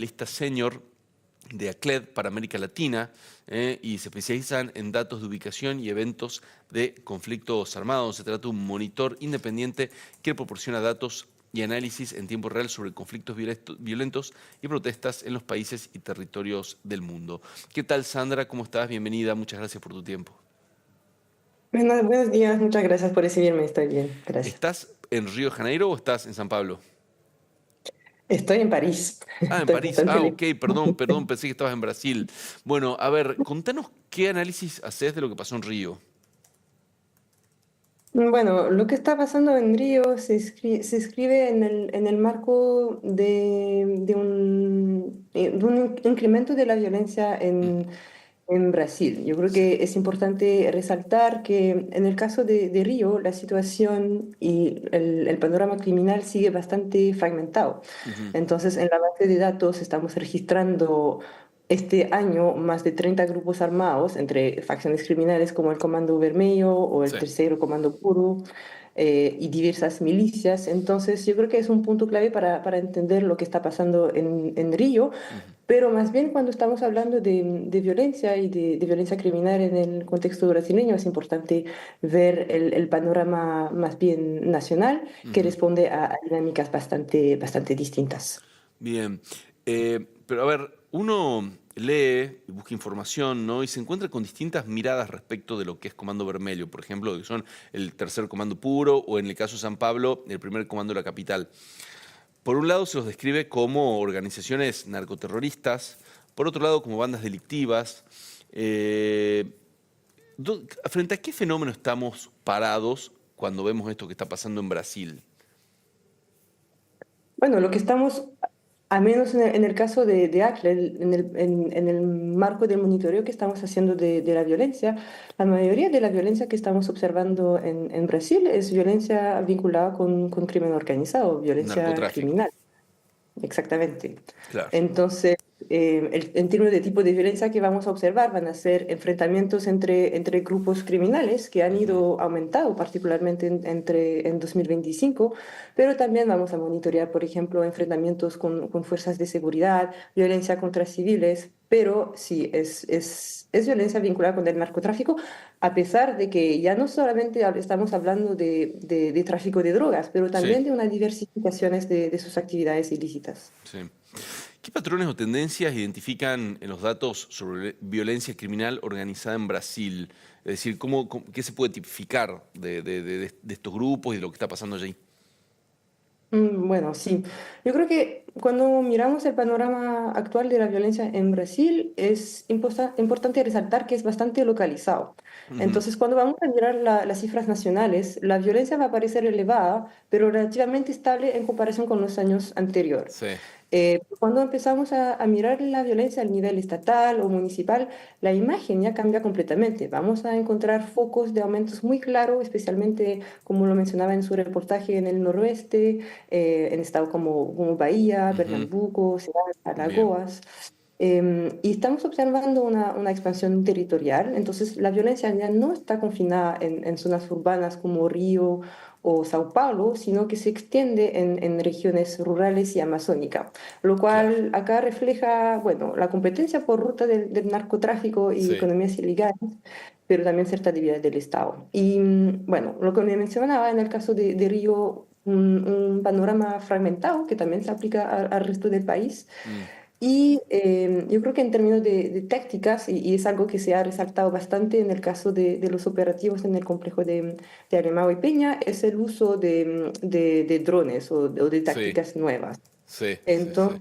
lista senior de ACLED para América Latina y se especializan en datos de ubicación y eventos de conflictos armados. Se trata de un monitor independiente que proporciona datos y análisis en tiempo real sobre conflictos violentos y protestas en los países y territorios del mundo. ¿Qué tal, Sandra? ¿Cómo estás? Bienvenida. Muchas gracias por tu tiempo. Buenos días, muchas gracias por recibirme, estoy bien, gracias. ¿Estás en Río de Janeiro o estás en San Pablo? Estoy en París, Ah, en estoy París. bastante Ah, lejos. ok, perdón, pensé que estabas en Brasil. Bueno, a ver, contanos qué análisis haces de lo que pasó en Río. Bueno, lo que está pasando en Río se escribe en el marco de un incremento de la violencia Mm, en Brasil. Yo creo sí. que es importante resaltar que en el caso de Río, la situación y el panorama criminal sigue bastante fragmentado. Ujú, Entonces, en la base de datos estamos registrando este año más de 30 grupos armados entre facciones criminales como el Comando Vermelho o el sí. Tercero Comando Puro y diversas milicias. Entonces, yo creo que es un punto clave para entender lo que está pasando en Río, Ujú, pero más bien cuando estamos hablando de violencia y de violencia criminal en el contexto brasileño, es importante ver el panorama más bien nacional que ujú. responde a dinámicas bastante distintas. Bien. Pero a ver, uno lee y busca información, ¿no? Y se encuentra con distintas miradas respecto de lo que es Comando Vermelho, por ejemplo, que son el tercer comando puro o en el caso de San Pablo, el primer comando de la capital. Por un lado se los describe como organizaciones narcoterroristas, por otro lado como bandas delictivas. Eh, ¿Frente a qué fenómeno estamos parados cuando vemos esto que está pasando en Brasil? Bueno, lo que estamos, al menos en el caso de ACLE, en el marco del monitoreo que estamos haciendo de la violencia, la mayoría de la violencia que estamos observando en Brasil es violencia vinculada con crimen organizado, violencia Narcotráfico, criminal. Exactamente. claro. Entonces, en términos de tipo de violencia que vamos a observar, van a ser enfrentamientos entre grupos criminales que han Ujú, ido aumentando, particularmente en 2025, pero también vamos a monitorear, por ejemplo, enfrentamientos con fuerzas de seguridad, violencia contra civiles, pero sí, es violencia vinculada con el narcotráfico, a pesar de que ya no solamente estamos hablando de tráfico de drogas, pero sí, también de una diversificación de sus actividades ilícitas. sí. ¿Qué patrones o tendencias identifican en los datos sobre violencia criminal organizada en Brasil? Es decir, ¿qué se puede tipificar de estos grupos y de lo que está pasando allí? Bueno, sí. Yo creo que cuando miramos el panorama actual de la violencia en Brasil, es importante resaltar que es bastante localizado. Ujú, Entonces, cuando vamos a mirar las cifras nacionales, la violencia va a parecer elevada, pero relativamente estable en comparación con los años anteriores. sí, Cuando empezamos a mirar la violencia al nivel estatal o municipal, la imagen ya cambia completamente. Vamos a encontrar focos de aumentos muy claros, especialmente, como lo mencionaba en su reportaje, en el noroeste, en estados como Bahía, ujú, Pernambuco, Ceará, bien, Alagoas. Y estamos observando una expansión territorial, entonces la violencia ya no está confinada en zonas urbanas como Río o Sao Paulo, sino que se extiende en regiones rurales y amazónicas, lo claro, cual acá refleja, bueno, la competencia por ruta del narcotráfico y sí, economías ilegales, pero también cierta debilidad del Estado. Y bueno, lo que me mencionaba en el caso de Río, un panorama fragmentado que también se aplica al resto del país. mm, Y yo creo que en términos de tácticas, y es algo que se ha resaltado bastante en el caso de los operativos en el complejo de Alemão y Peña, es el uso de drones o de sí, tácticas nuevas. sí, sí, sí, Entonces,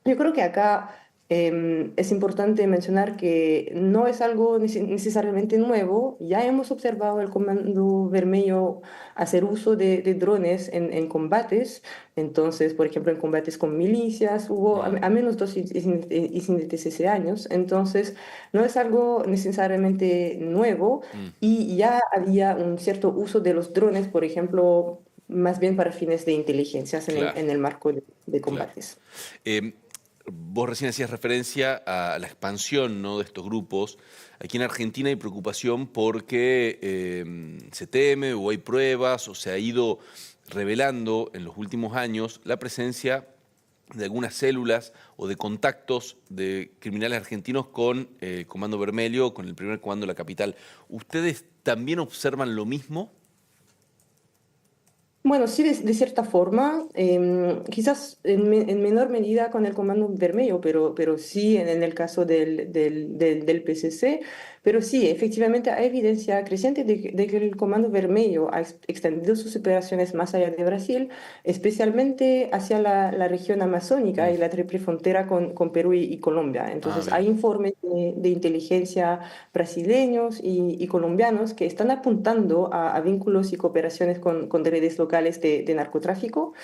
yo creo que acá es importante mencionar que no es algo necesariamente nuevo. Ya hemos observado el Comando Vermelho hacer uso de drones en combates. Entonces, por ejemplo, en combates con milicias hubo mm, a menos dos incidentes ese años. Entonces, no es algo necesariamente nuevo mm, y ya había un cierto uso de los drones, por ejemplo, más bien para fines de inteligencias claro, en el marco de claro. combates. Em, Vos recién hacías referencia a la expansión, ¿no?, de estos grupos. Aquí en Argentina hay preocupación porque se teme o hay pruebas o se ha ido revelando en los últimos años la presencia de algunas células o de contactos de criminales argentinos con Comando Vermelho, con el primer comando de la capital. ¿Ustedes también observan lo mismo? Bueno, sí, de cierta forma, quizás en menor medida con el Comando Vermelho, pero sí en el caso del PCC, pero sí, efectivamente hay evidencia creciente de que el Comando Vermelho ha extendido sus operaciones más allá de Brasil, especialmente hacia la región amazónica Mm. y la triple frontera con Perú y Colombia. Ah, Entonces, bien. hay informes de inteligencia brasileños y colombianos que están apuntando a vínculos y cooperaciones con redes locales de narcotráfico.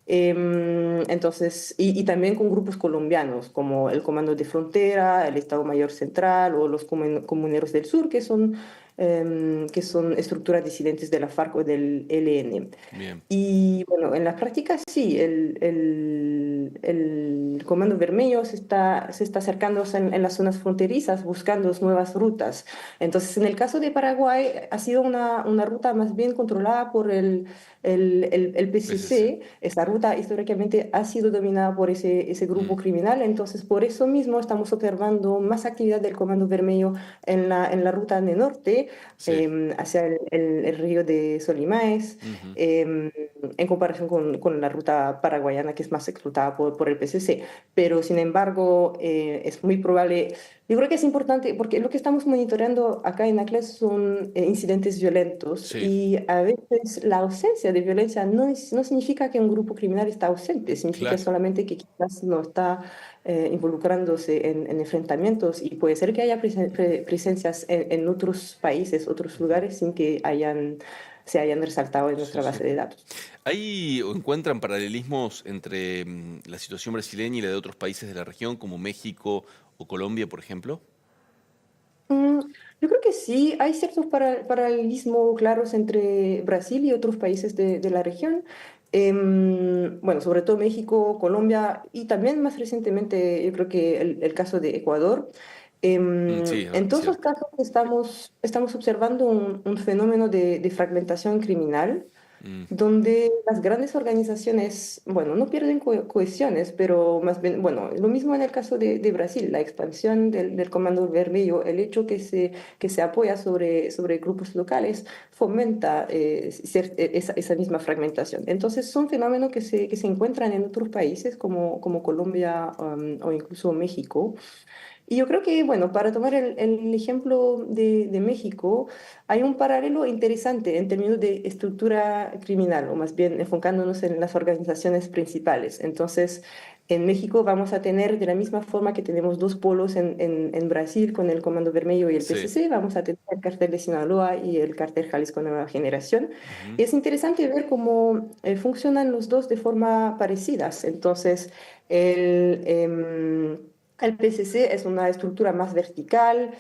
Entonces, y también con grupos colombianos, como el Comando de Frontera, el Estado Mayor Central o los Comuneros del Sur, que son estructuras disidentes de la FARC o del ELN. Bien. Y bueno, en la práctica sí, el Comando Vermelho se está acercando en las zonas fronterizas buscando nuevas rutas. Entonces, en el caso de Paraguay, ha sido una ruta más bien controlada por el PCC. PCC. Esa ruta históricamente ha sido dominada por ese grupo Mm. criminal. Entonces, por eso mismo estamos observando más actividad del Comando Vermelho en la ruta de norte, Sí. hacia el río de Solimaes, Ujú. en comparación con la ruta paraguayana, que es más explotada por el PCC. Pero, sin embargo, es muy probable. Yo creo que es importante porque lo que estamos monitoreando acá en ACLES son incidentes violentos, Sí, y a veces la ausencia de violencia no significa que un grupo criminal está ausente, significa claro. solamente que quizás no está involucrándose en enfrentamientos, y puede ser que haya presencias en otros países, otros Ujú. lugares, sin que se hayan resaltado en Sí, nuestra sí. base de datos. ¿Hay o encuentran paralelismos entre la situación brasileña y la de otros países de la región, como México o Colombia, por ejemplo? Mm, Yo creo que sí, hay ciertos paralelismos claros entre Brasil y otros países de la región. Bueno, sobre todo México, Colombia y también más recientemente yo creo que el caso de Ecuador. Sí, es En todos los cierto. casos estamos observando un fenómeno de fragmentación criminal, Mm. donde las grandes organizaciones, bueno, no pierden cohesiones, pero más bien, bueno, lo mismo en el caso de Brasil, la expansión del Comando Vermelho, el hecho que se apoya sobre grupos locales, fomenta esa misma fragmentación. Entonces, son fenómenos que se encuentran en otros países como Colombia, o incluso México. Y yo creo que, bueno, para tomar el ejemplo de México, hay un paralelo interesante en términos de estructura criminal, o más bien enfocándonos en las organizaciones principales. Entonces, en México vamos a tener, de la misma forma que tenemos dos polos en Brasil con el Comando Vermelho y el Sí. PCC, vamos a tener el Cártel de Sinaloa y el Cártel Jalisco Nueva Generación. Ujú. Y es interesante ver cómo funcionan los dos de forma parecidas. Entonces, el PCC es una estructura más vertical,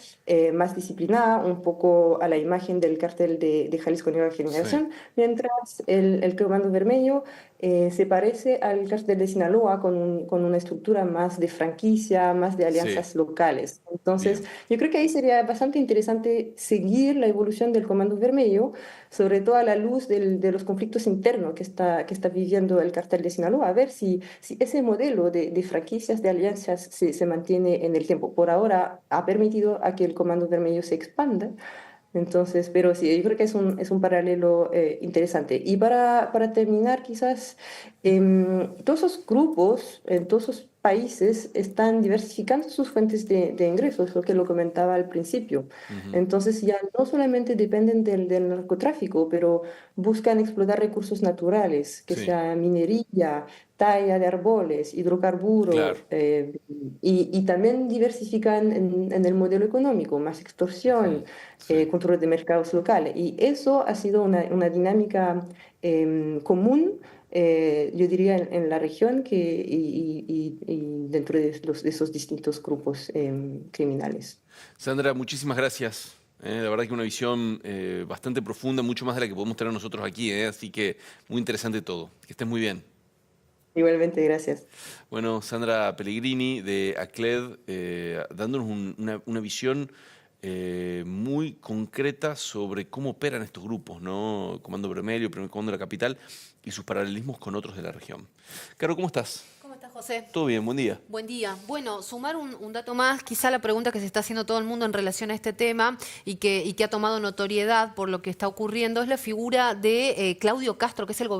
más disciplinada, un poco a la imagen del cartel de Jalisco Nueva Sí. Generación, mientras el Comando Vermelho se parece al cartel de Sinaloa con una estructura más de franquicia, más de Sí. alianzas locales. Entonces, Bien. yo creo que ahí sería bastante interesante seguir la evolución del Comando Vermelho, sobre todo a la luz de los conflictos internos que está viviendo el cartel de Sinaloa, a ver si ese modelo de franquicias, de alianzas, se mantiene en el tiempo. Por ahora ha permitido a que el Comando Vermelho se expanda. Entonces, pero sí, yo creo que es un paralelo interesante. Y para terminar, quizás, todos esos grupos en todos esos países están diversificando sus fuentes de ingresos, lo que lo comentaba al principio. Ujú. Entonces, ya no solamente dependen del narcotráfico, pero buscan explotar recursos naturales, que Sí. sea minería, talla de árboles, Claro. hidrocarburos, y también diversifican en el modelo económico, más Ujú. extorsión, Sí. control de mercados locales. Y eso ha sido una dinámica común, yo diría, en la región, y dentro de esos distintos grupos criminales. Sandra, muchísimas gracias. La verdad que una visión bastante profunda, mucho más de la que podemos tener nosotros aquí, así que muy interesante todo. Que estés muy bien. Igualmente, gracias. Bueno, Sandra Pellegrini de ACLED, dándonos una visión muy concreta sobre cómo operan estos grupos, ¿no? Comando Vermelho, Primer Comando de la Capital y sus paralelismos con otros de la región. Caro, ¿cómo estás? José. Todo bien, buen día. Buen día. Bueno, sumar un dato más, quizá la pregunta que se está haciendo todo el mundo en relación a este tema y que ha tomado notoriedad por lo que está ocurriendo es la figura de Claudio Castro, que es el gobernador